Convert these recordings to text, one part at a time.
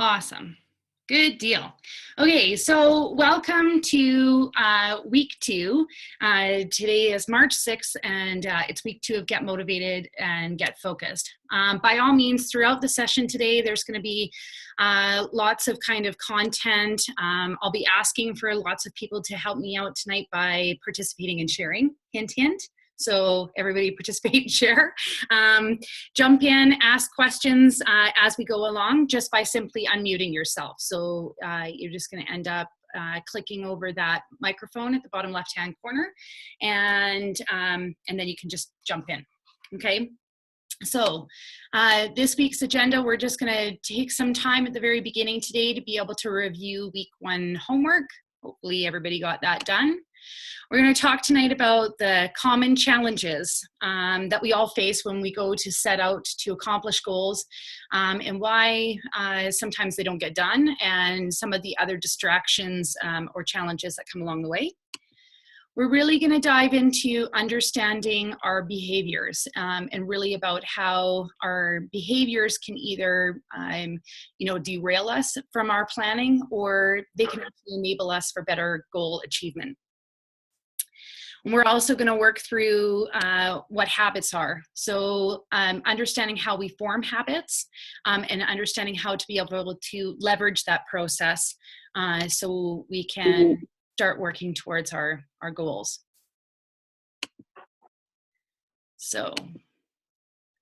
Awesome. Good deal. Okay, so welcome to week 2. Today is March 6th, and it's week 2 of Get Motivated and Get Focused. By all means, throughout the session today, there's going to be lots of kind of content. I'll be asking for lots of people to help me out tonight by participating and sharing. Hint, hint. So everybody participate and share. Jump in, ask questions as we go along just by simply unmuting yourself. So you're just going to end up clicking over that microphone at the bottom left-hand corner, and then you can just jump in. Okay. So this week's agenda, we're just going to take some time at the very beginning today to be able to review week 1 homework. Hopefully everybody got that done. We're going to talk tonight about the common challenges that we all face when we go to set out to accomplish goals, and why sometimes they don't get done, and some of the other distractions or challenges that come along the way. We're really going to dive into understanding our behaviors, and really about how our behaviors can either derail us from our planning, or they can actually enable us for better goal achievement. And we're also going to work through what habits are. So understanding how we form habits, and understanding how to be able to leverage that process so we can start working towards our goals. So,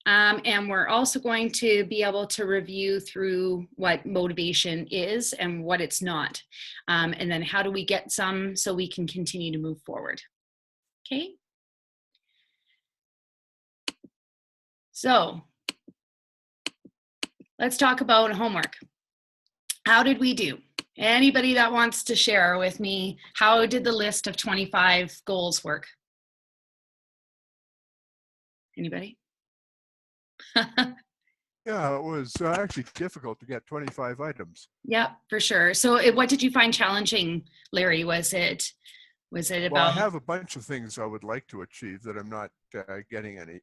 and we're also going to be able to review through what motivation is and what it's not. And then how do we get some so we can continue to move forward. Okay. So let's talk about homework. How did we do? Anybody that wants to share with me, how did the list of 25 goals work? Anybody? Yeah, it was actually difficult to get 25 items. Yeah, for sure. So what did you find challenging, Larry? Was it about? Well, I have a bunch of things I would like to achieve that I'm not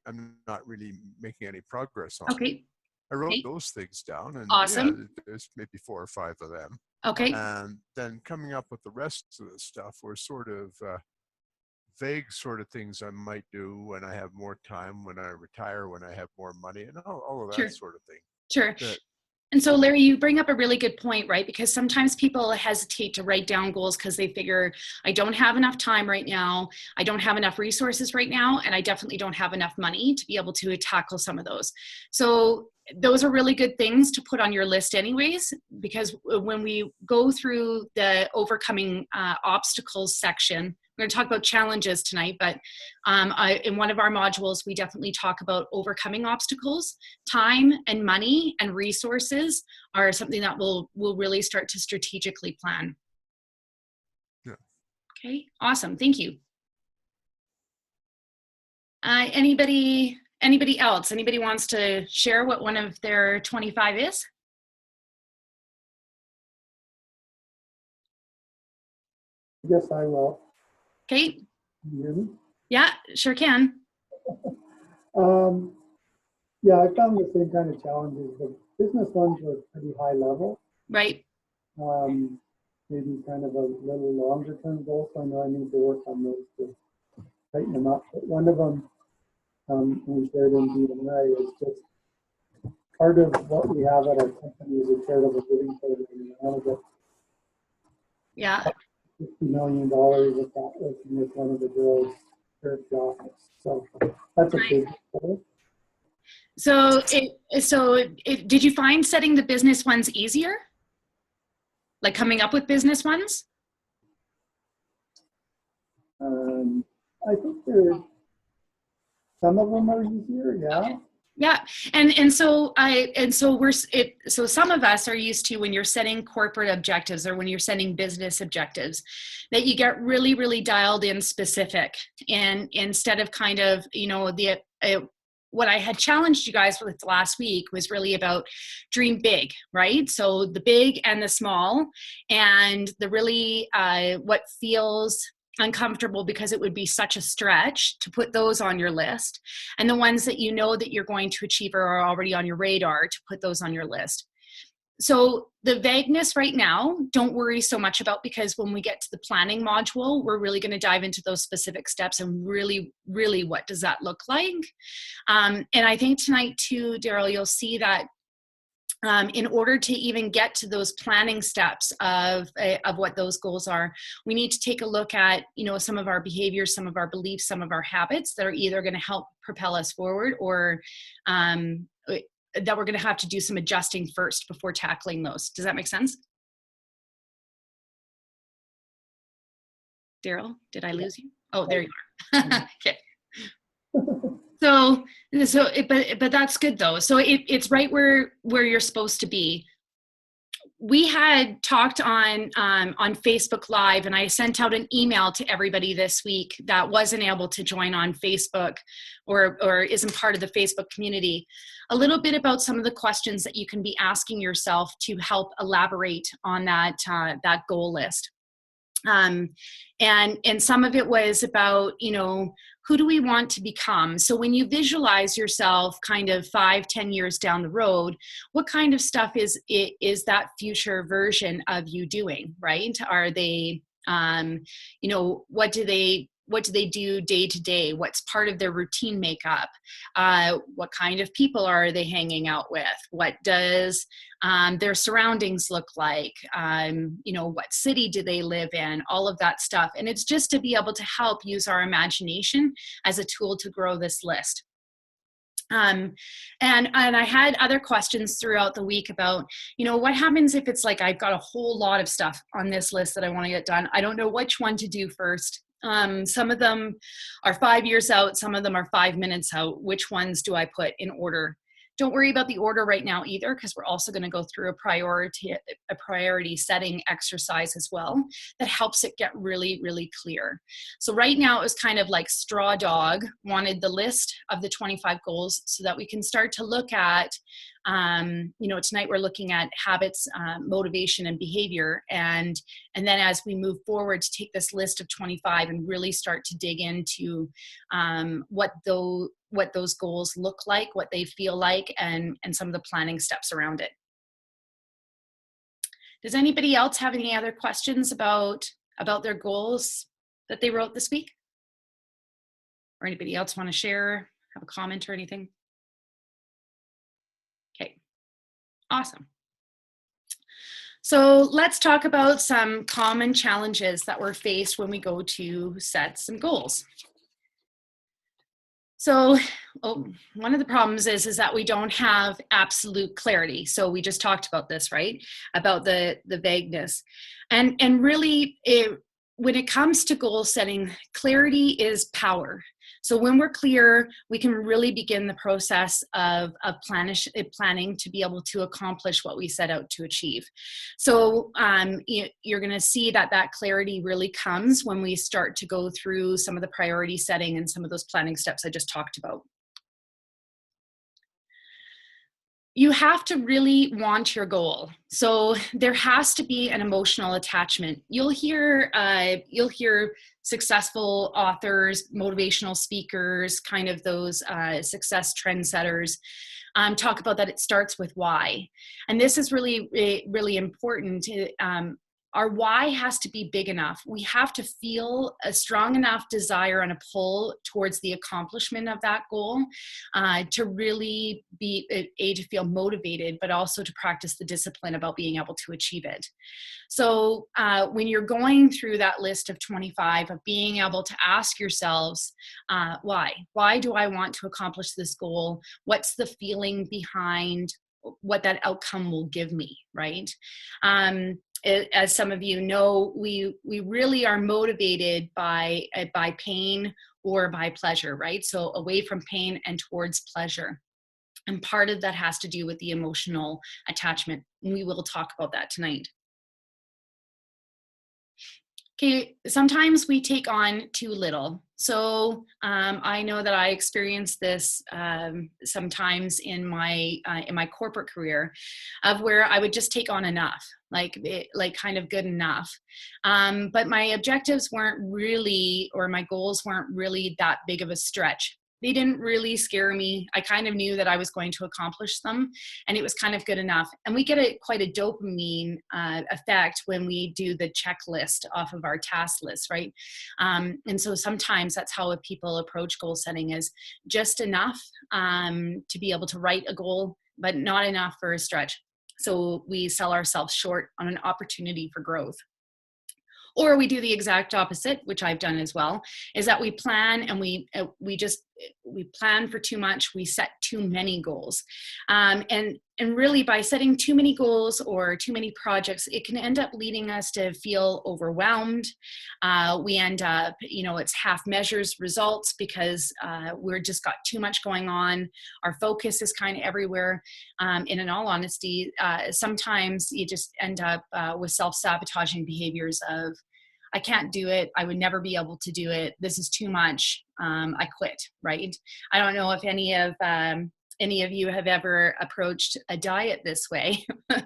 I'm not really making any progress on. Okay. I wrote those things down, and awesome. Yeah, there's maybe 4 or 5 of them. Okay. And then coming up with the rest of the stuff were sort of vague sort of things I might do when I have more time, when I retire, when I have more money, and all of that Sure. sort of thing. Sure. And so, Larry, you bring up a really good point, right? Because sometimes people hesitate to write down goals because they figure, I don't have enough time right now, I don't have enough resources right now, and I definitely don't have enough money to be able to tackle some of those. So those are really good things to put on your list anyways, because when we go through the overcoming obstacles section, we're going to talk about challenges tonight, but in one of our modules, we definitely talk about overcoming obstacles. Time and money and resources are something that we'll really start to strategically plan. Yeah. Okay, awesome. Thank you. Anybody else? Anybody wants to share what one of their 25 is? Yes, I will. Okay. Can you hear me? Yeah, sure can. Yeah, I found the same kind of challenges. The business ones were pretty high level. Right. Maybe kind of a little longer term goal. So I know I need to work on those to tighten them up. But one of them, we shared in DNI, is just part of what we have at our company is a charitable giving program. And I want to get $50 million of that working with one of the girls here at the office. So that's a big goal. So did you find setting the business ones easier? Like coming up with business ones? I think some of them are easier, yeah. Okay. Yeah, so some of us are used to, when you're setting corporate objectives or when you're setting business objectives, that you get really, really dialed in specific, and instead of kind of, what I had challenged you guys with last week was really about dream big, right? So the big and the small, and the really what feels uncomfortable because it would be such a stretch to put those on your list, and the ones that you know that you're going to achieve or are already on your radar to put those on your list. so the vagueness right now, don't worry so much about, because when we get to the planning module, we're really going to dive into those specific steps and really, really what does that look like. And I think tonight too, Daryl, you'll see that in order to even get to those planning steps of what those goals are, we need to take a look at, some of our behaviors, some of our beliefs, some of our habits that are either going to help propel us forward, or that we're going to have to do some adjusting first before tackling those. Does that make sense? Daryl, did I lose you? Oh, there you are. Okay. But that's good though. So it's right where you're supposed to be. We had talked on Facebook Live, and I sent out an email to everybody this week that wasn't able to join on Facebook or isn't part of the Facebook community, a little bit about some of the questions that you can be asking yourself to help elaborate on that goal list. And some of it was about, who do we want to become? So when you visualize yourself kind of 5-10 years down the road, what kind of stuff is that future version of you doing, right? Are they, what do they do day to day? What's part of their routine makeup? What kind of people are they hanging out with? What does their surroundings look like? What city do they live in? All of that stuff. And it's just to be able to help use our imagination as a tool to grow this list. And I had other questions throughout the week about, what happens if it's like, I've got a whole lot of stuff on this list that I want to get done. I don't know which one to do first. Some of them are 5 years out. Some of them are 5 minutes out. Which ones do I put in order? Don't worry about the order right now either, because we're also going to go through a priority setting exercise as well that helps it get really, really clear. So right now it was kind of like Straw Dog wanted the list of the 25 goals so that we can start to look at, tonight we're looking at habits, motivation, and behavior. And then as we move forward to take this list of 25 and really start to dig into what those goals look like, what they feel like, and some of the planning steps around it. Does anybody else have any other questions about their goals that they wrote this week? Or anybody else want to share, have a comment or anything? Okay, awesome. So let's talk about some common challenges that we're faced when we go to set some goals. So one of the problems is that we don't have absolute clarity. So we just talked about this, right? About the vagueness. And really, when it comes to goal setting, clarity is power. So when we're clear, we can really begin the process of planning to be able to accomplish what we set out to achieve. So you're going to see that clarity really comes when we start to go through some of the priority setting and some of those planning steps I just talked about. You have to really want your goal. So there has to be an emotional attachment. You'll hear successful authors, motivational speakers, kind of those success trendsetters talk about that it starts with why. And this is really, really important. Our why has to be big enough. We have to feel a strong enough desire and a pull towards the accomplishment of that goal to really to feel motivated, but also to practice the discipline about being able to achieve it. So when you're going through that list of 25, of being able to ask yourselves, why? Why do I want to accomplish this goal? What's the feeling behind what that outcome will give me, right? As some of you know, we really are motivated by pain or by pleasure, right? So away from pain and towards pleasure. And part of that has to do with the emotional attachment. We will talk about that tonight. Okay, sometimes we take on too little. So I know that I experienced this sometimes in my corporate career, of where I would just take on enough, like kind of good enough. But my objectives weren't really, or my goals weren't really that big of a stretch. they didn't really scare me. I kind of knew that I was going to accomplish them, and it was kind of good enough. And we get quite a dopamine effect when we do the checklist off of our task list, right? And so sometimes that's how people approach goal setting, is just enough to be able to write a goal, but not enough for a stretch. So we sell ourselves short on an opportunity for growth. Or we do the exact opposite, which I've done as well, is that we plan and we plan for too much. We set too many goals. And really, by setting too many goals or too many projects, it can end up leading us to feel overwhelmed. We end up, it's half measures results because we're just got too much going on. Our focus is kind of everywhere. And in all honesty, sometimes you just end up with self-sabotaging behaviors of, I can't do it. I would never be able to do it. This is too much. I quit, right? I don't know if any of you have ever approached a diet this way,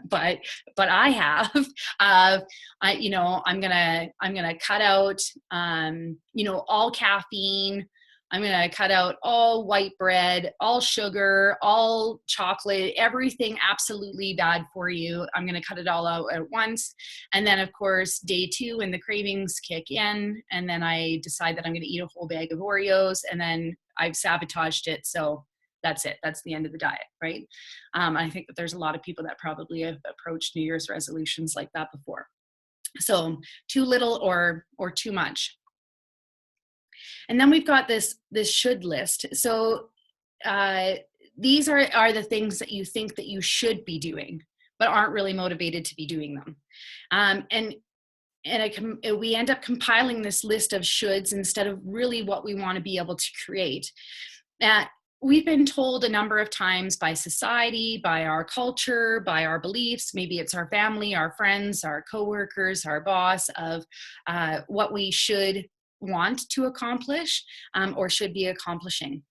but I have. I'm gonna cut out, all caffeine. I'm going to cut out all white bread, all sugar, all chocolate, everything absolutely bad for you. I'm going to cut it all out at once. And then, of course, day 2, when the cravings kick in, and then I decide that I'm going to eat a whole bag of Oreos, and then I've sabotaged it. So that's it. That's the end of the diet, right? I think that there's a lot of people that probably have approached New Year's resolutions like that before. So too little or too much. And then we've got this should list. So these are the things that you think that you should be doing, but aren't really motivated to be doing them. And we end up compiling this list of shoulds instead of really what we want to be able to create. We've been told a number of times by society, by our culture, by our beliefs, maybe it's our family, our friends, our coworkers, our boss, of what we should want to accomplish or should be accomplishing.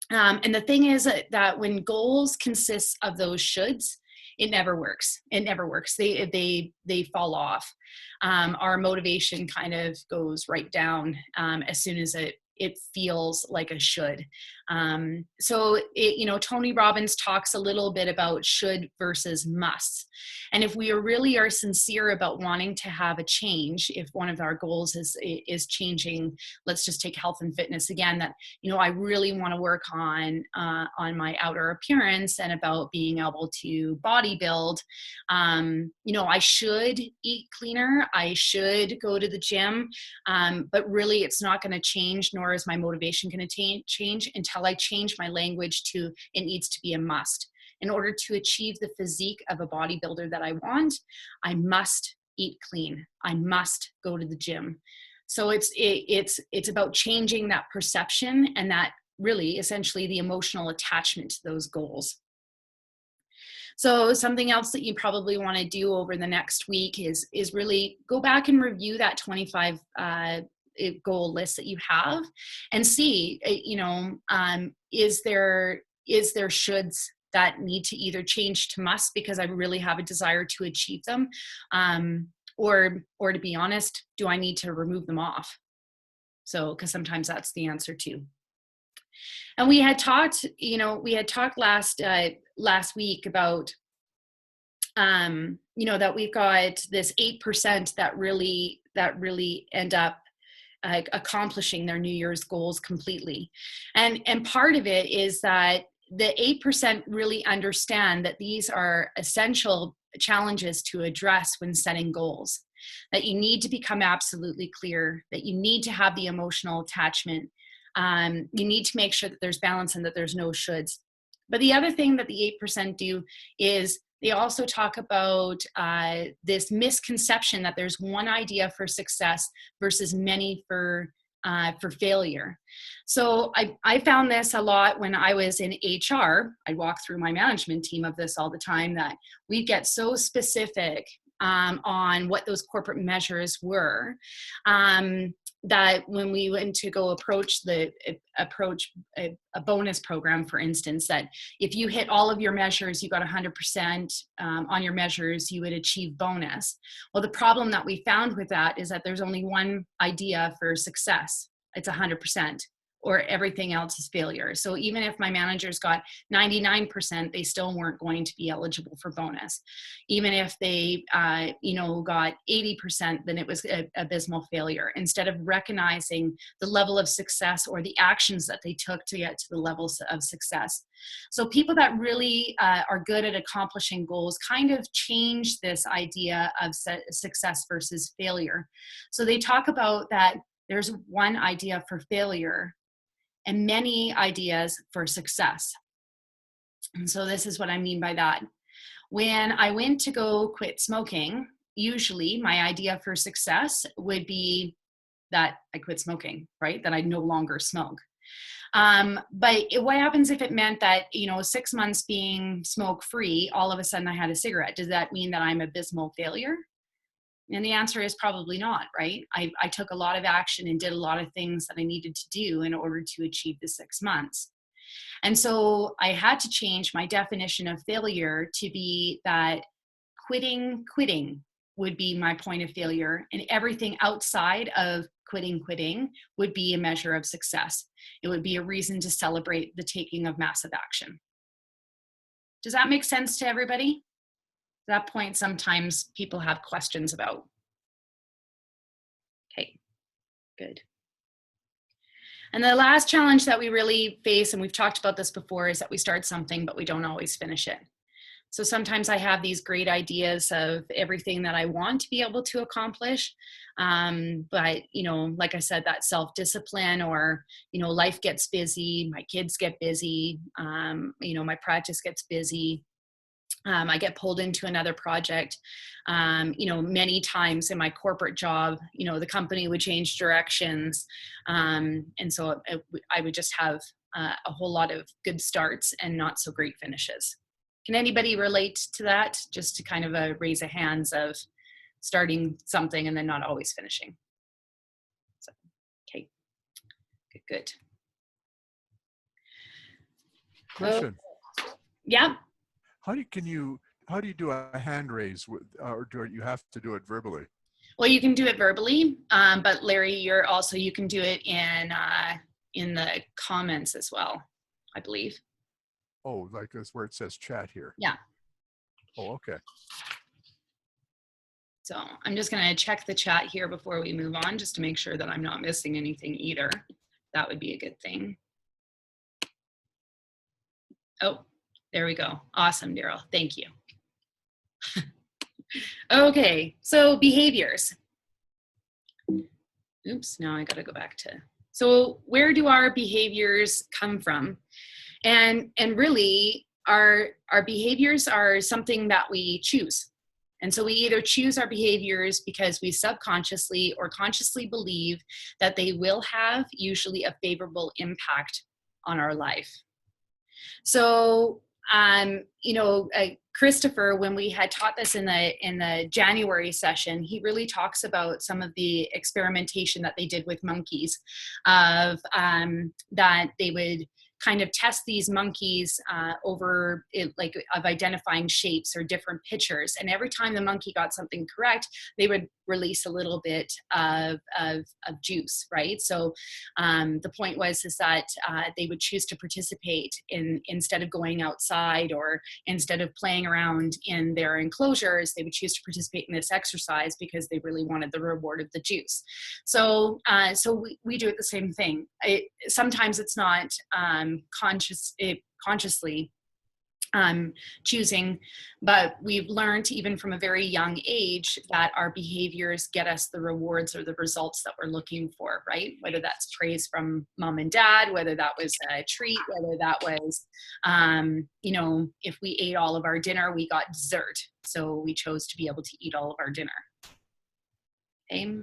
And the thing is that when goals consist of those shoulds, it never works. It never works. They fall off. Our motivation kind of goes right down as soon as it feels like a should. So Tony Robbins talks a little bit about should versus must. And if we really are sincere about wanting to have a change, if one of our goals is changing, let's just take health and fitness again, that, I really want to work on my outer appearance and about being able to body build. I should eat cleaner. I should go to the gym. But really it's not going to change, nor is my motivation going to change until I change my language to it needs to be a must. In order to achieve the physique of a bodybuilder that I want, I must eat clean. I must go to the gym. So it's about changing that perception and that really essentially the emotional attachment to those goals. So something else that you probably want to do over the next week is really go back and review that 25 goal list that you have and see, is there shoulds that need to either change to must because I really have a desire to achieve them, or to be honest, do I need to remove them off? So, because sometimes that's the answer too. And we had talked last week about, that we've got this 8% that really end up accomplishing their New Year's goals completely. And part of it is that the 8% really understand that these are essential challenges to address when setting goals, that you need to become absolutely clear, that you need to have the emotional attachment. You need to make sure that there's balance and that there's no shoulds. But the other thing that the 8% do is they also talk about this misconception that there's one idea for success versus many for failure. So I found this a lot when I was in HR. I walk through my management team of this all the time, that we get so specific on what those corporate measures were, that when we went to go approach a bonus program, for instance, that if you hit all of your measures, you got 100% on your measures, you would achieve bonus. Well, the problem that we found with that is that there's only one idea for success. It's 100%. or everything else is failure. So even if my managers got 99%, they still weren't going to be eligible for bonus. Even if they, got 80%, then it was an abysmal failure. Instead of recognizing the level of success or the actions that they took to get to the levels of success. So people that really are good at accomplishing goals kind of change this idea of success versus failure. So they talk about that there's one idea for failure and many ideas for success. And so this is what I mean by that. When I went to go quit smoking, usually my idea for success would be that I quit smoking, right? That I no longer smoke. But what happens if it meant that, 6 months being smoke free, all of a sudden I had a cigarette? Does that mean that I'm an abysmal failure? And the answer is probably not, right? I took a lot of action and did a lot of things that I needed to do in order to achieve the 6 months. And so I had to change my definition of failure to be that quitting would be my point of failure, and everything outside of quitting would be a measure of success. It would be a reason to celebrate the taking of massive action. Does that make sense to everybody? That point sometimes people have questions about. Okay, good. And the last challenge that we really face, and we've talked about this before, is that we start something but we don't always finish it. So sometimes I have these great ideas of everything that I want to be able to accomplish, but like I said, that self-discipline, or life gets busy, my kids get busy, my practice gets busy. I get pulled into another project. Many times in my corporate job, the company would change directions. And so I would just have a whole lot of good starts and not so great finishes. Can anybody relate to that? Just to kind of raise a hands of starting something and then not always finishing. So, okay, good. Question. Yeah. How do you do a hand raise or do you have to do it verbally? Well, you can do it verbally, but Larry, you can do it in the comments as well, I believe. Oh, like this where it says chat here. Yeah. Oh, okay. So I'm just going to check the chat here before we move on, just to make sure that I'm not missing anything either. That would be a good thing. Oh, there we go. Awesome, Daryl. Thank you. Okay, so behaviors. Oops, now I got to go back to. So where do our behaviors come from? And really, our behaviors are something that we choose. And so we either choose our behaviors because we subconsciously or consciously believe that they will have usually a favorable impact on our life. So, Christopher, when we had taught this in the January session, he really talks about some of the experimentation that they did with monkeys, of that they would kind of test these monkeys of identifying shapes or different pictures. And every time the monkey got something correct, they would release a little bit of juice, right? So the point was that they would choose to participate instead of going outside, or instead of playing around in their enclosures, they would choose to participate in this exercise because they really wanted the reward of the juice. So we do it the same thing. Sometimes it's not consciously choosing, but we've learned even from a very young age that our behaviors get us the rewards or the results that we're looking for, right? Whether that's praise from mom and dad, whether that was a treat, whether that was, if we ate all of our dinner, we got dessert. So we chose to be able to eat all of our dinner. Okay.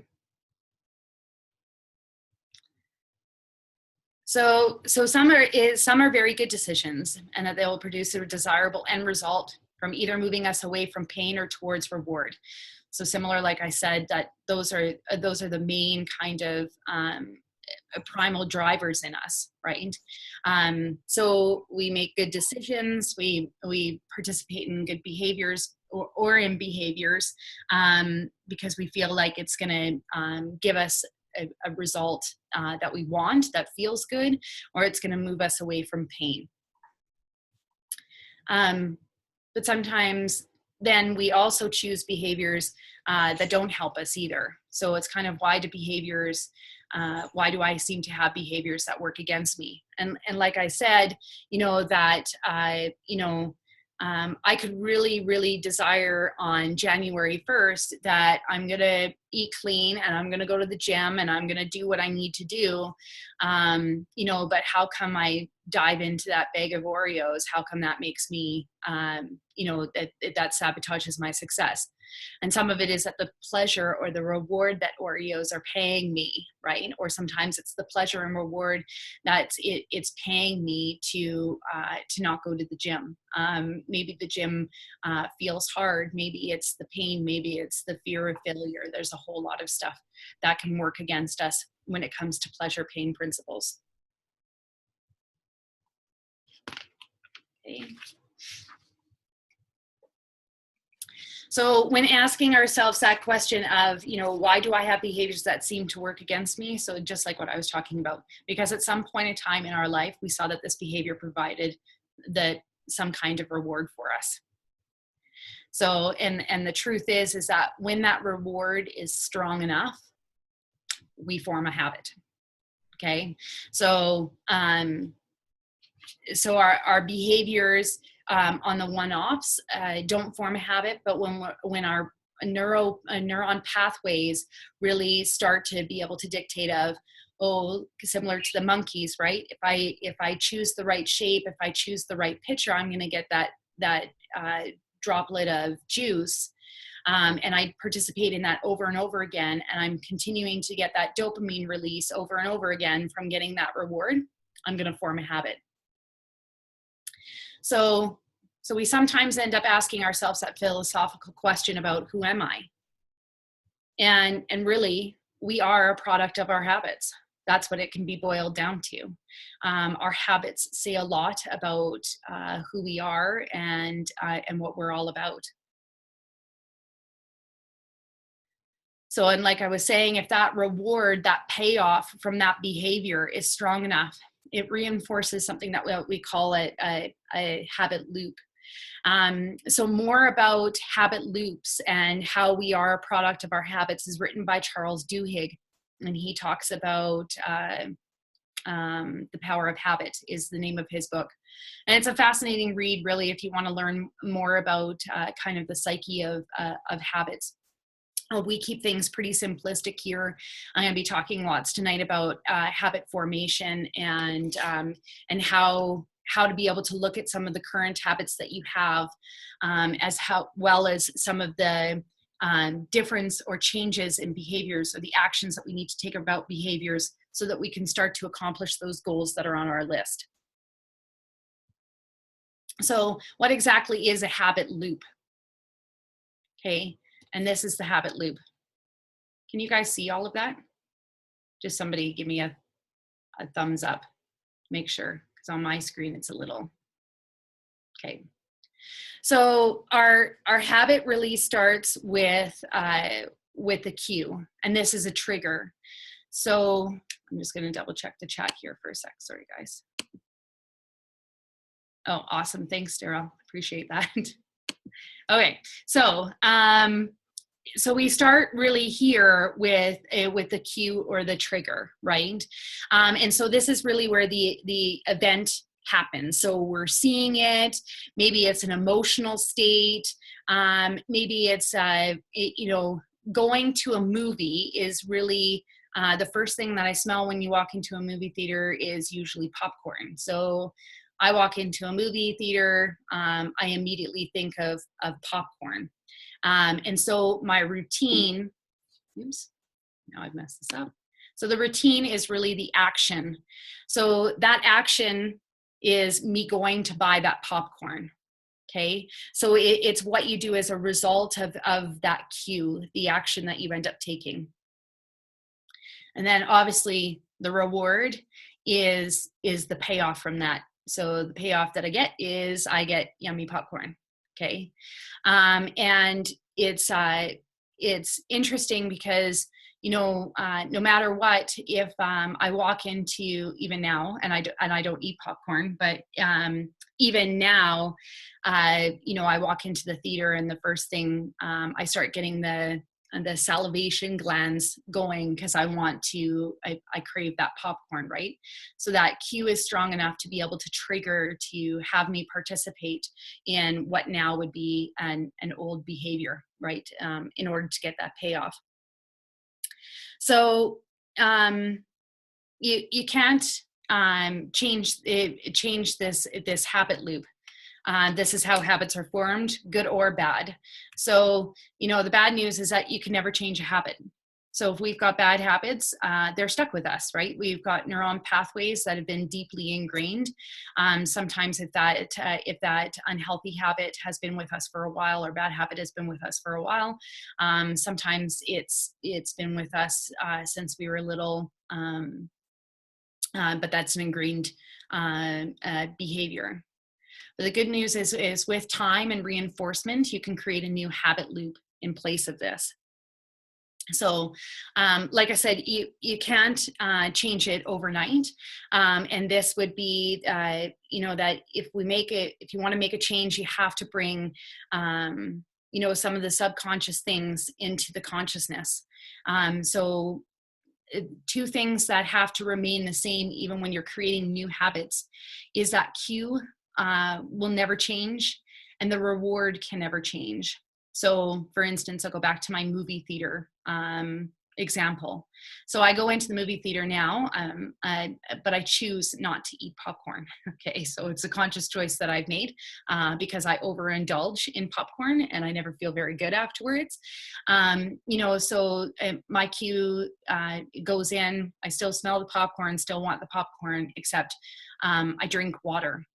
So some are very good decisions, and that they will produce a desirable end result from either moving us away from pain or towards reward. So similar, like I said, that those are the main kind of primal drivers in us, right? So we make good decisions, we participate in good behaviors or in behaviors because we feel like it's going to give us a result that we want, that feels good, or it's going to move us away from pain. But sometimes then we also choose behaviors that don't help us either. So it's kind of, why do I seem to have behaviors that work against me? And like I said, that, I could really, really desire on January 1st that I'm going to eat clean and I'm going to go to the gym and I'm going to do what I need to do. But how come I dive into that bag of Oreos? How come that makes me, that sabotages my success? And some of it is that the pleasure or the reward that Oreos are paying me, right? Or sometimes it's the pleasure and reward that it's paying me to not go to the gym. Maybe the gym feels hard. Maybe it's the pain. Maybe it's the fear of failure. There's a whole lot of stuff that can work against us when it comes to pleasure pain principles. Okay. So when asking ourselves that question of, why do I have behaviors that seem to work against me? So just like what I was talking about, because at some point in time in our life, we saw that this behavior provided some kind of reward for us. So, and the truth is that when that reward is strong enough, we form a habit. Okay. So, our behaviors, on the one-offs, don't form a habit, but when our neuron pathways really start to be able to dictate of, similar to the monkeys, right? If I choose the right shape, if I choose the right picture, I'm going to get that droplet of juice, and I participate in that over and over again, and I'm continuing to get that dopamine release over and over again from getting that reward, I'm going to form a habit. So we sometimes end up asking ourselves that philosophical question about, who am I? And really, we are a product of our habits. That's what it can be boiled down to. Our habits say a lot about who we are and what we're all about. So, and like I was saying, if that reward, that payoff from that behavior is strong enough, it reinforces something that we call it a habit loop. So more about habit loops and how we are a product of our habits is written by Charles Duhigg, and he talks about The Power of Habit is the name of his book. And it's a fascinating read, really, if you want to learn more about kind of the psyche of habits. We keep things pretty simplistic here. I'm going to be talking lots tonight about habit formation and how to be able to look at some of the current habits that you have, well as some of the difference or changes in behaviors, or the actions that we need to take about behaviors, so that we can start to accomplish those goals that are on our list. So what exactly is a habit loop? Okay. And this is the habit loop. Can you guys see all of that? Just somebody give me a thumbs up. Make sure, because on my screen it's a little, okay. So our habit really starts with the cue, and this is a trigger. So I'm just going to double check the chat here for a sec. Sorry, guys. Oh, awesome. Thanks, Daryl. Appreciate that. Okay, so we start really here with the cue or the trigger, right? And so this is really where the event happens. So we're seeing it. Maybe it's an emotional state. Maybe it's going to a movie is really the first thing that I smell when you walk into a movie theater is usually popcorn. So I walk into a movie theater, I immediately think of popcorn. And so my routine, oops, now I've messed this up. So the routine is really the action. So that action is me going to buy that popcorn. Okay. So it's what you do as a result of that cue, the action that you end up taking. And then obviously the reward is the payoff from that. So the payoff that I get is I get yummy popcorn. Okay. And it's interesting because, no matter what, if I walk into, even now, and I don't eat popcorn, but even now, I walk into the theater and the first thing I start getting the salivation glands going because I crave that popcorn, right? So that cue is strong enough to be able to trigger to have me participate in what now would be an old behavior, right? In order to get that payoff. So you can't change this habit loop. This is how habits are formed, good or bad. So, the bad news is that you can never change a habit. So if we've got bad habits, they're stuck with us, right? We've got neuron pathways that have been deeply ingrained. Sometimes if that unhealthy habit has been with us for a while, or bad habit has been with us for a while, sometimes it's been with us since we were little, but that's an ingrained behavior. But the good news is with time and reinforcement, you can create a new habit loop in place of this. So, like I said, you can't change it overnight. And this would be, that if you want to make a change, you have to bring, some of the subconscious things into the consciousness. So two things that have to remain the same even when you're creating new habits is that cue will never change, and the reward can never change. So for instance, I'll go back to my movie theater example. So I go into the movie theater now, but I choose not to eat popcorn. Okay, so it's a conscious choice that I've made because I overindulge in popcorn and I never feel very good afterwards. So my cue goes in, I still smell the popcorn, still want the popcorn, except I drink water.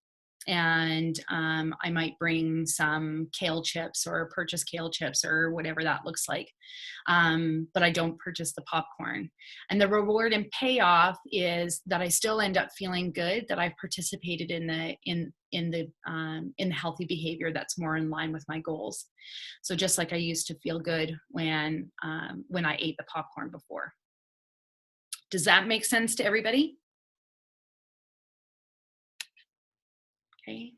And I might bring some kale chips or purchase kale chips or whatever that looks like. But I don't purchase the popcorn. And the reward and payoff is that I still end up feeling good, that I've participated in the healthy behavior that's more in line with my goals. So just like I used to feel good when I ate the popcorn before. Does that make sense to everybody? Okay.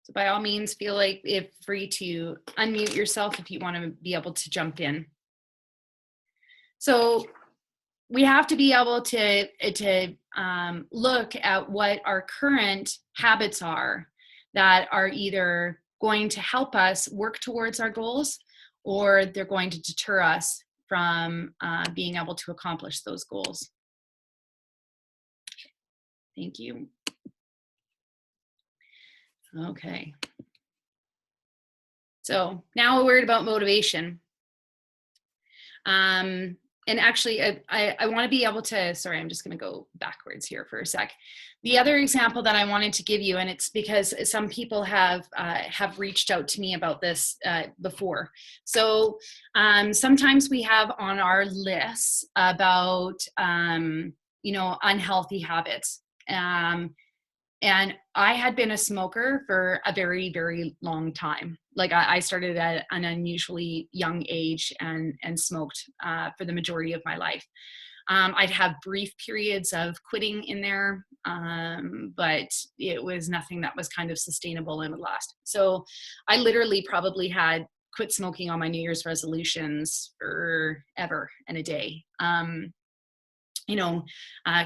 So by all means, feel like free to unmute yourself if you want to be able to jump in. So we have to be able to look at what our current habits are that are either going to help us work towards our goals, or they're going to deter us from being able to accomplish those goals. Thank you. Okay. So now we're worried about motivation. And actually, I want to be able to, sorry, I'm just going to go backwards here for a sec. The other example that I wanted to give you, and it's because some people have reached out to me about this before. So sometimes we have on our lists about, unhealthy habits. And I had been a smoker for a very, very long time. Like I started at an unusually young age and smoked for the majority of my life. I'd have brief periods of quitting in there, but it was nothing that was kind of sustainable and would last. So I literally probably had quit smoking on my New Year's resolutions forever and a day.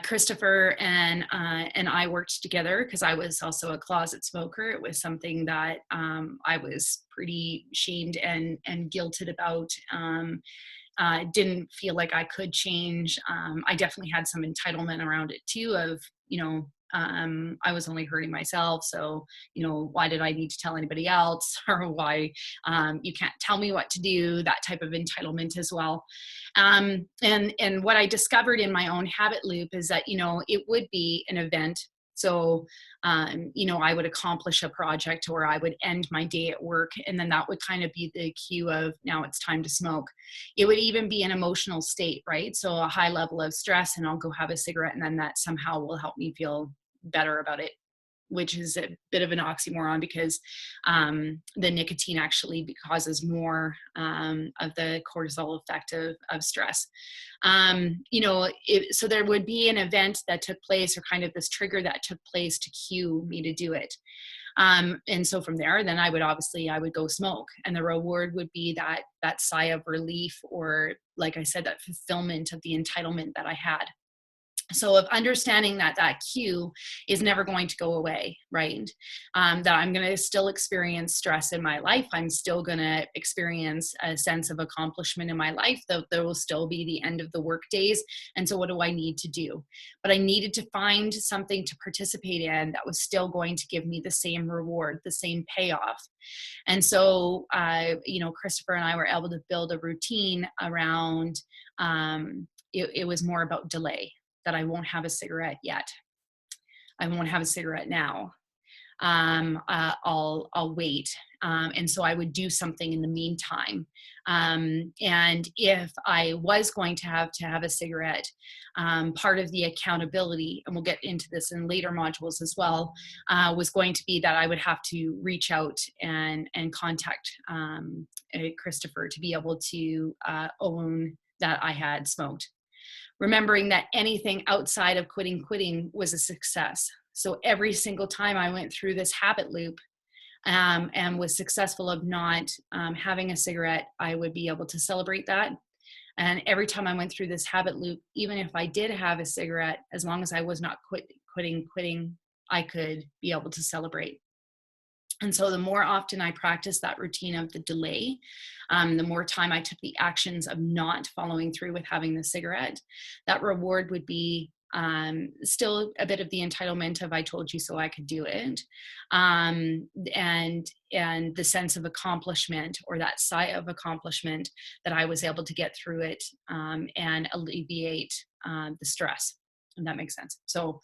Christopher and I worked together because I was also a closet smoker. It was something that I was pretty shamed and guilted about. Didn't feel like I could change. I definitely had some entitlement around it too of, I was only hurting myself. So, why did I need to tell anybody else, or why you can't tell me what to do, that type of entitlement as well. And what I discovered in my own habit loop is that, it would be an event. So, I would accomplish a project, or I would end my day at work, and then that would kind of be the cue of now it's time to smoke. It would even be an emotional state, right? So a high level of stress, and I'll go have a cigarette, and then that somehow will help me feel better about it, which is a bit of an oxymoron because the nicotine actually causes more of the cortisol effect of stress. So there would be an event that took place, or kind of this trigger that took place to cue me to do it. And so from there, then I would go smoke, and the reward would be that sigh of relief, or like I said, that fulfillment of the entitlement that I had. So of understanding that cue is never going to go away, right? That I'm going to still experience stress in my life. I'm still going to experience a sense of accomplishment in my life, though there will still be the end of the work days. And so what do I need to do? But I needed to find something to participate in that was still going to give me the same reward, the same payoff. And so, Christopher and I were able to build a routine around, it was more about delay. That I won't have a cigarette yet. I won't have a cigarette now. I'll wait. And so I would do something in the meantime. And if I was going to have a cigarette, part of the accountability, and we'll get into this in later modules as well, was going to be that I would have to reach out and contact Christopher to be able to own that I had smoked. Remembering that anything outside of quitting was a success. So every single time I went through this habit loop and was successful of not having a cigarette, I would be able to celebrate that. And every time I went through this habit loop, even if I did have a cigarette, as long as I was not quitting, I could be able to celebrate. And so the more often I practiced that routine of the delay, the more time I took the actions of not following through with having the cigarette, that reward would be still a bit of the entitlement of I told you so I could do it. And the sense of accomplishment, or that sigh of accomplishment, that I was able to get through it and alleviate the stress. And that makes sense. So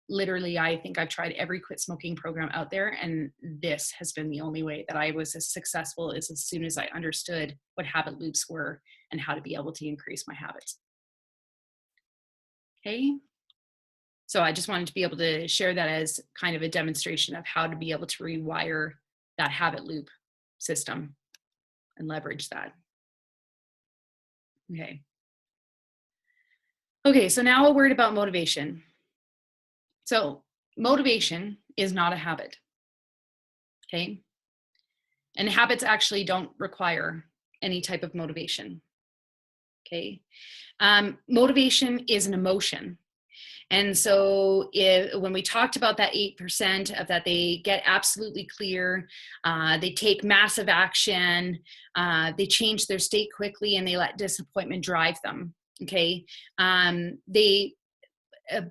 literally, I think I've tried every quit smoking program out there, and this has been the only way that I was as successful as soon as I understood what habit loops were and how to be able to increase my habits. Okay. So I just wanted to be able to share that as kind of a demonstration of how to be able to rewire that habit loop system and leverage that. Okay. Okay, so now a word about motivation. So motivation is not a habit, okay? And habits actually don't require any type of motivation, okay? Motivation is an emotion. And so when we talked about that 8% of that, they get absolutely clear, they take massive action, they change their state quickly, and they let disappointment drive them, okay?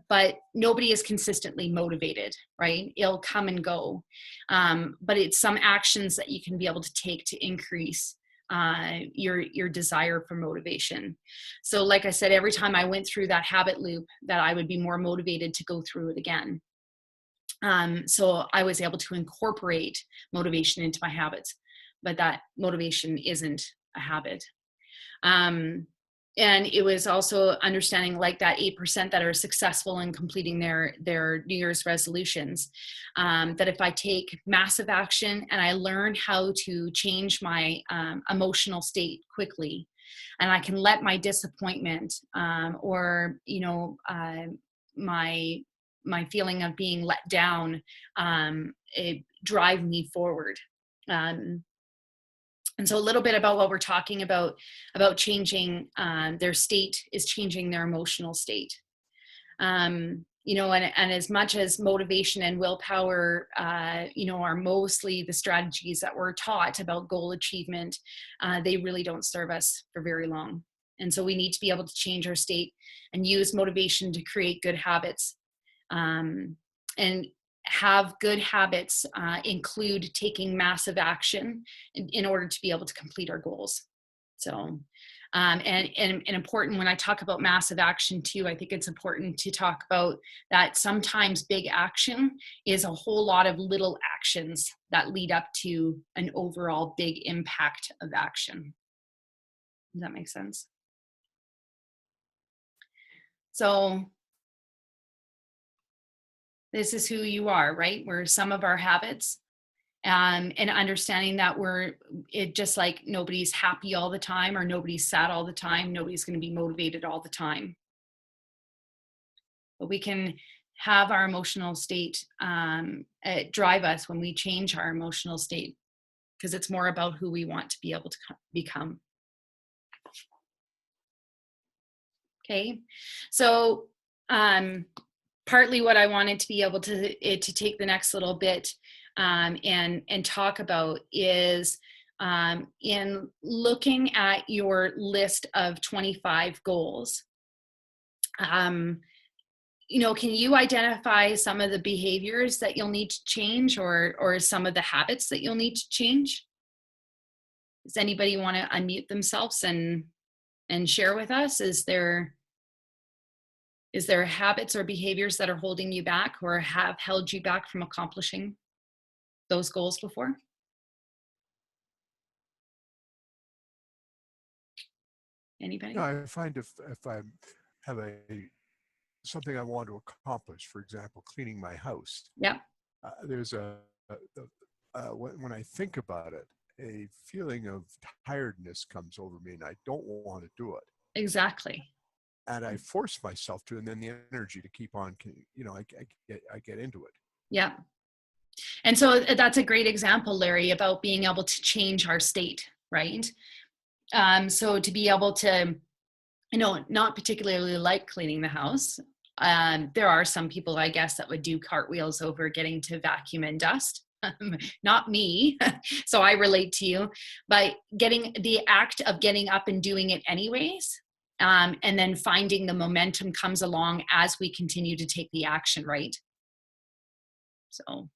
But nobody is consistently motivated, right? It'll come and go. But it's some actions that you can be able to take to increase your desire for motivation. So like I said, every time I went through that habit loop, that I would be more motivated to go through it again. So I was able to incorporate motivation into my habits, but that motivation isn't a habit. And it was also understanding, like that 8% that are successful in completing their New Year's resolutions, that if I take massive action and I learn how to change my emotional state quickly, and I can let my disappointment or my feeling of being let down drive me forward. And so a little bit about what we're talking about changing their state is changing their emotional state. And as much as motivation and willpower, are mostly the strategies that we're taught about goal achievement, they really don't serve us for very long. And so we need to be able to change our state and use motivation to create good habits. And have good habits include taking massive action in order to be able to complete our goals. So, and important when I talk about massive action too, I think it's important to talk about that sometimes big action is a whole lot of little actions that lead up to an overall big impact of action. Does that make sense? So This is who you are, right? We're some of our habits. And understanding that it just like nobody's happy all the time, or nobody's sad all the time, nobody's going to be motivated all the time. But we can have our emotional state drive us when we change our emotional state, because it's more about who we want to be able to become. Okay, so partly what I wanted to be able to take the next little bit and talk about is in looking at your list of 25 goals. You know, can you identify some of the behaviors that you'll need to change, or some of the habits that you'll need to change? Does anybody want to unmute themselves and share with us? Is there habits or behaviors that are holding you back or have held you back from accomplishing those goals before? Anybody? No, I find if I have something I want to accomplish, for example, cleaning my house, Yeah, there's when I think about it, a feeling of tiredness comes over me, and I don't want to do it. exactly. And I force myself to, and then the energy to keep on, you know, I get into it. Yeah. And so that's a great example, Larry, about being able to change our state, right? So to be able to, you know, not particularly like cleaning the house. There are some people, I guess, that would do cartwheels over getting to vacuum and dust. Not me. So I relate to you. But getting the act of getting up and doing it anyways, and then finding the momentum comes along as we continue to take the action, right? So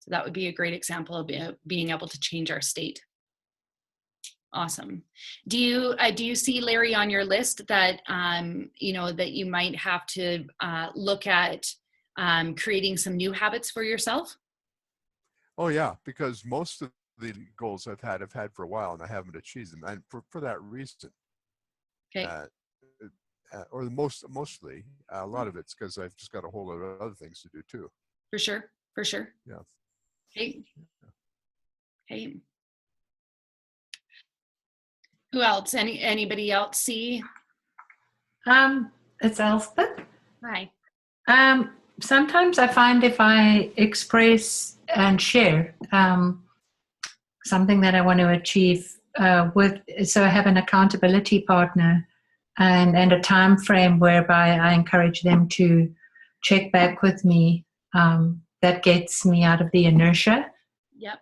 that would be a great example of being able to change our state. Awesome. Do you see, Larry, on your list that you know, that you might have to look at creating some new habits for yourself? Oh yeah, because most of the goals I've had for a while, and I haven't achieved them, and for that reason. Okay. Or mostly a lot of it's because I've just got a whole lot of other things to do too. For sure. For sure. Yeah. Okay. Okay. Who else? Anybody else see? It's Elspeth. Hi. Sometimes I find if I express and share something that I want to achieve so I have an accountability partner and a time frame whereby I encourage them to check back with me. That gets me out of the inertia. Yep.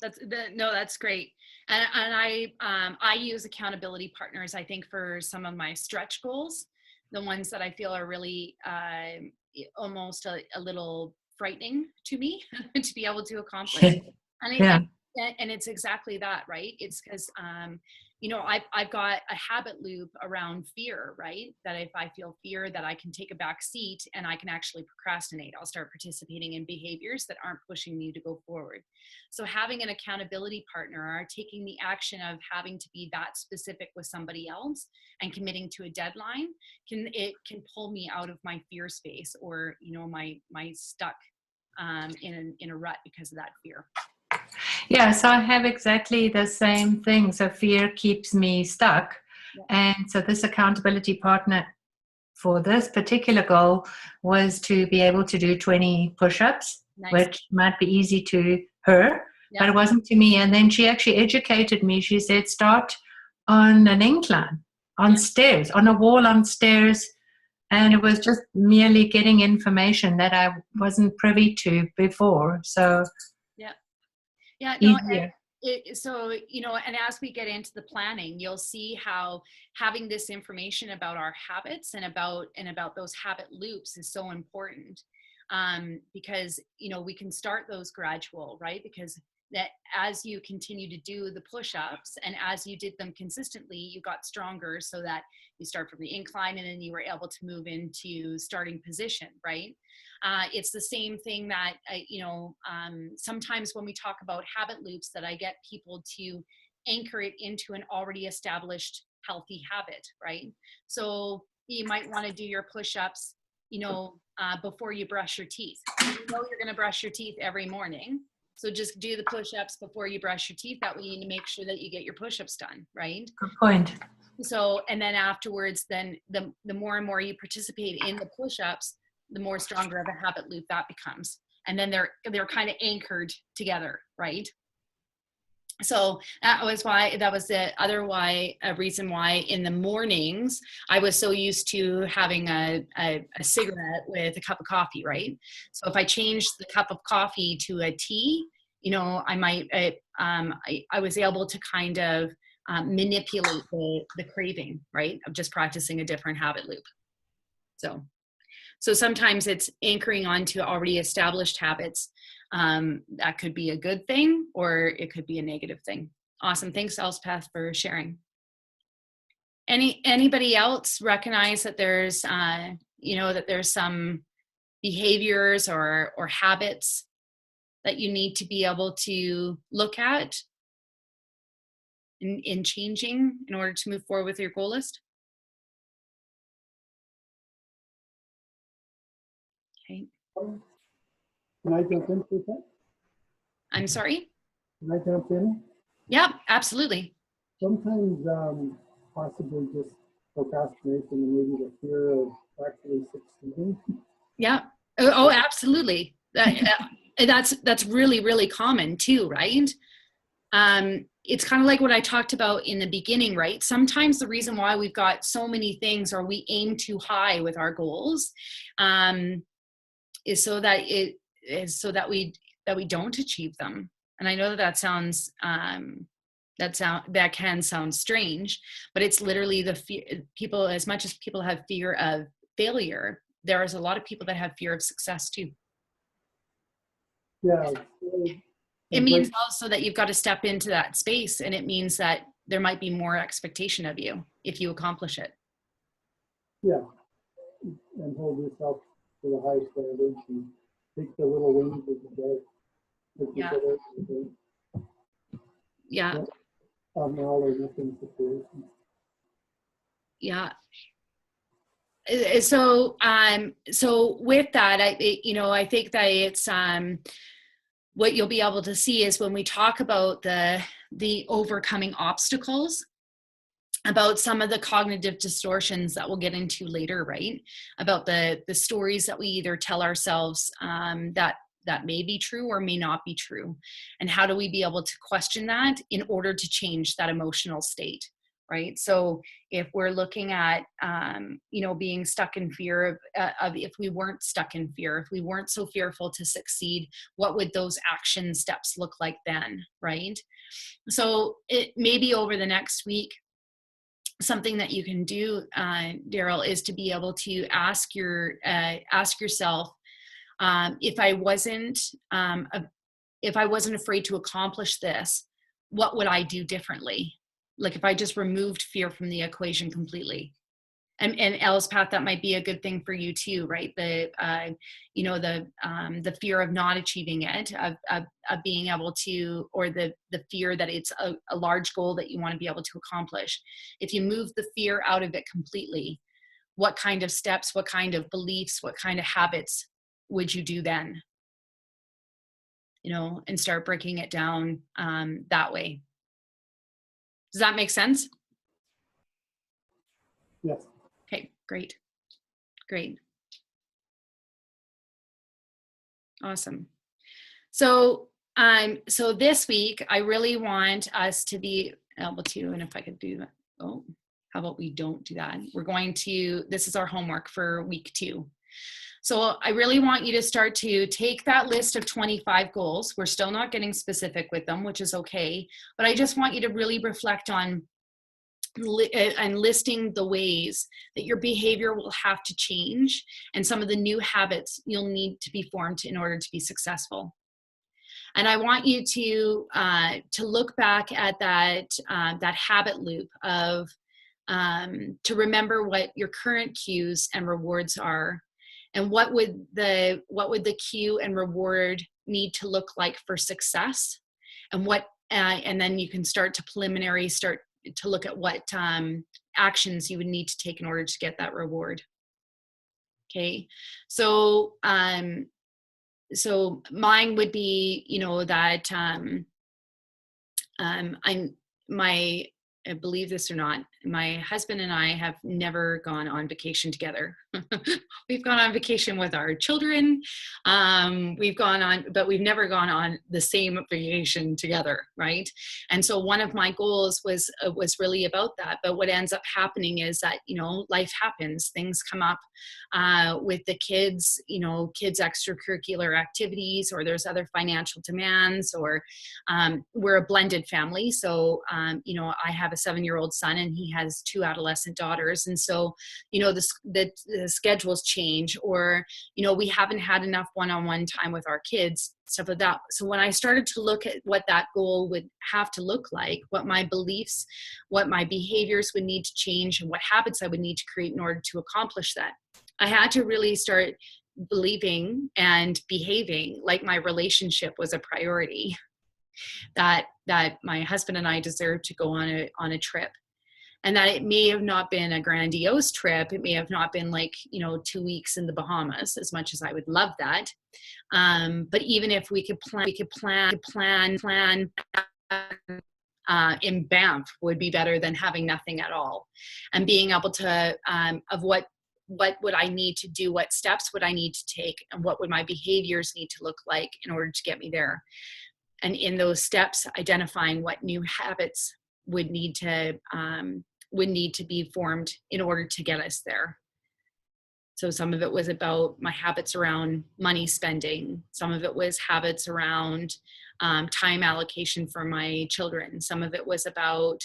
That's great. And I use accountability partners, I think, for some of my stretch goals, the ones that I feel are really almost a little frightening to me to be able to accomplish. And it's exactly that, right? It's because you know, I've got a habit loop around fear, right? That if I feel fear, that I can take a back seat and I can actually procrastinate. I'll start participating in behaviors that aren't pushing me to go forward. So having an accountability partner, or taking the action of having to be that specific with somebody else and committing to a deadline, can pull me out of my fear space, or, you know, my stuck in a rut because of that fear. Yeah, so I have exactly the same thing. So fear keeps me stuck. Yeah. And so this accountability partner for this particular goal was to be able to do 20 push-ups, nice. Which might be easy to her, but it wasn't to me. And then she actually educated me. She said, start on an incline, on stairs, on a wall on stairs. And it was just merely getting information that I wasn't privy to before. So yeah, no, so, you know, and as we get into the planning, you'll see how having this information about our habits and about those habit loops is so important, because, you know, we can start those gradual, right? Because that as you continue to do the push-ups and as you did them consistently, you got stronger, so that you start from the incline and then you were able to move into starting position, right? It's the same thing that, you know, sometimes when we talk about habit loops, that I get people to anchor it into an already established healthy habit, right? So you might want to do your push-ups, you know, before you brush your teeth. You know you're going to brush your teeth every morning. So just do the push-ups before you brush your teeth. That way you need to make sure that you get your push-ups done, right? Good point. So, and then afterwards, then the more and more you participate in the push-ups, the more stronger of a habit loop that becomes. And then they're kind of anchored together, right? So that was the reason why in the mornings I was so used to having a cigarette with a cup of coffee, right? So if I changed the cup of coffee to a tea, you know, I was able to kind of manipulate the craving, right, of just practicing a different habit loop. So sometimes it's anchoring onto already established habits. That could be a good thing, or it could be a negative thing. Awesome. Thanks, Elspeth, for sharing. Anybody else recognize that there's, that there's some behaviors or habits that you need to be able to look at in changing in order to move forward with your goal list? Okay. Can I jump in for a sec? I'm sorry? Can I jump in? Yeah, absolutely. Sometimes possibly just procrastination and maybe the fear of actually succeeding. Yeah. Oh, absolutely. That's really, really common too, right? It's kind of like what I talked about in the beginning, right? Sometimes the reason why we've got so many things or we aim too high with our goals is so that we don't achieve them. And I know that sounds that can sound strange, but it's literally the fear. People, as much as people have fear of failure, there is a lot of people that have fear of success too. Yeah. It means also that you've got to step into that space, and it means that there might be more expectation of you if you accomplish it. Yeah, and hold yourself to the high standards and take the little wins of the day. Yeah. Yeah. On all or nothing situation. Yeah. So with that, I think that it's what you'll be able to see is when we talk about the overcoming obstacles, about some of the cognitive distortions that we'll get into later, right? About the stories that we either tell ourselves that may be true or may not be true. And how do we be able to question that in order to change that emotional state, right? So if we're looking at, being stuck in fear of if we weren't stuck in fear, if we weren't so fearful to succeed, what would those action steps look like then, right? So it maybe over the next week, something that you can do, Daryl, is to be able to ask yourself, if I wasn't afraid to accomplish this, what would I do differently? Like if I just removed fear from the equation completely. And Elspeth, that might be a good thing for you too, right? The fear of not achieving it, of being able to, or the fear that it's a large goal that you want to be able to accomplish. If you move the fear out of it completely, what kind of steps, what kind of beliefs, what kind of habits would you do then? And start breaking it down that way. Does that make sense? Yes. Okay, great. Awesome. So this week, I really want us to be able to, and if I could do that, how about we don't do that? This is our homework for week 2. So I really want you to start to take that list of 25 goals. We're still not getting specific with them, which is okay, but I just want you to really reflect on and listing the ways that your behavior will have to change and some of the new habits you'll need to be formed in order to be successful. And I want you to look back at that habit loop of to remember what your current cues and rewards are, and what would the cue and reward need to look like for success, and then you can start to look at what actions you would need to take in order to get that reward. Okay, so so mine would be, you know, that I believe this or not, my husband and I have never gone on vacation together. We've gone on vacation with our children. We've gone on, but we've never gone on the same vacation together, right? And so one of my goals was really about that. But what ends up happening is that, you know, life happens, things come up with the kids, you know, kids' extracurricular activities, or there's other financial demands, or we're a blended family. So, you know, I have a 7-year-old son and he has 2 adolescent daughters. And so, you know, the schedules change, or, you know, we haven't had enough one-on-one time with our kids, stuff like that. So when I started to look at what that goal would have to look like, what my beliefs, what my behaviors would need to change, and what habits I would need to create in order to accomplish that, I had to really start believing and behaving like my relationship was a priority, that my husband and I deserve to go on a trip, and that it may have not been a grandiose trip. It may have not been like, you know, 2 weeks in the Bahamas, as much as I would love that. But even if we could plan in Banff would be better than having nothing at all. And being able to, of what would I need to do, what steps would I need to take, and what would my behaviors need to look like in order to get me there. And in those steps, identifying what new habits would need to be formed in order to get us there. So some of it was about my habits around money spending. Some of it was habits around time allocation for my children. Some of it was about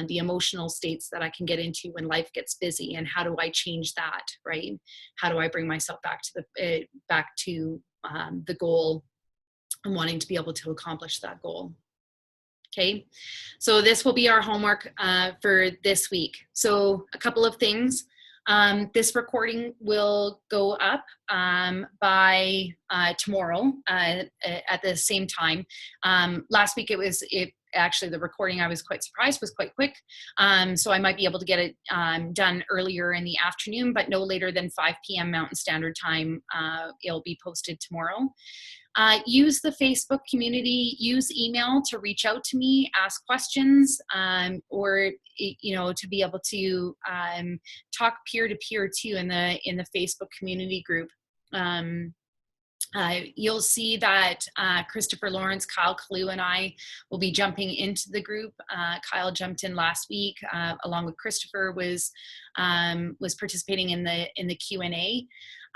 the emotional states that I can get into when life gets busy, and how do I change that, right? How do I bring myself back to the goal and wanting to be able to accomplish that goal. Okay, so this will be our homework for this week. So a couple of things. This recording will go up by tomorrow at the same time. Last week actually the recording, I was quite surprised, was quite quick. So I might be able to get it done earlier in the afternoon, but no later than 5 p.m. Mountain Standard Time. It'll be posted tomorrow. Use the Facebook community, use email to reach out to me, ask questions, or, you know, to be able to talk peer-to-peer too in the Facebook community group. You'll see that Christopher Lawrence, Kyle Kalu, and I will be jumping into the group. Kyle jumped in last week, along with Christopher, was participating in the Q&A.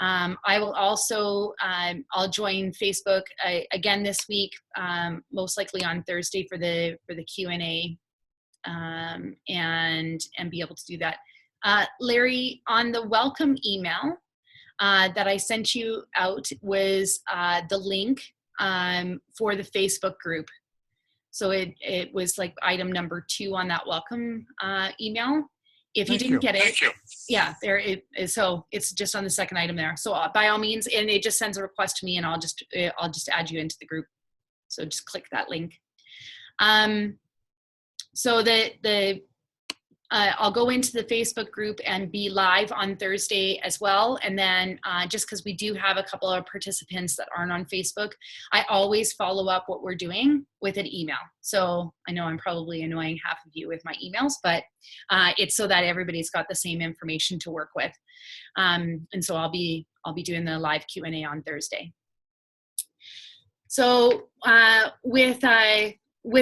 I will also, I'll join Facebook again this week, most likely on Thursday for the Q&A, and be able to do that. Larry, on the welcome email that I sent you out was the link for the Facebook group. So it was like item number 2 on that welcome email. If you didn't get it, yeah, there it is. So it's just on the second item there. So by all means, and it just sends a request to me, and I'll just add you into the group. So just click that link. So I'll go into the Facebook group and be live on Thursday as well. And then just because we do have a couple of participants that aren't on Facebook, I always follow up what we're doing with an email. So I know I'm probably annoying half of you with my emails, but it's so that everybody's got the same information to work with. And so I'll be doing the live Q&A on Thursday. So with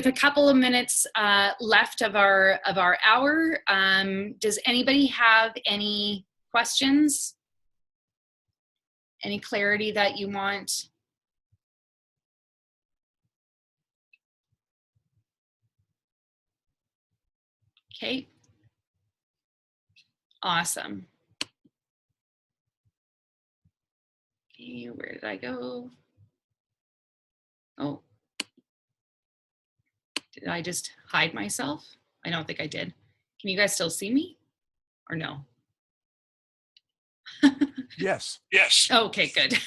a couple of minutes left of our hour, does anybody have any questions? Any clarity that you want? Okay. Awesome. Okay, where did I go? Oh. Did I just hide myself? I don't think I did. Can you guys still see me or no? Yes. Yes. Okay, good.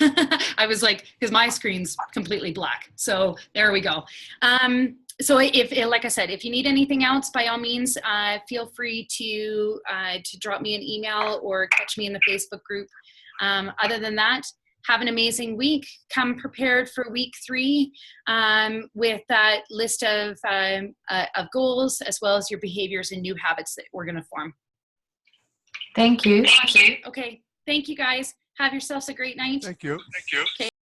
I was like, because my screen's completely black. So there we go. So if, like I said, if you need anything else, by all means, feel free to drop me an email or catch me in the Facebook group. Other than that, have an amazing week. Come prepared for week 3 with that list of goals, as well as your behaviors and new habits that we're going to form. Thank you. Okay. Thank you, guys. Have yourselves a great night. Thank you. Okay.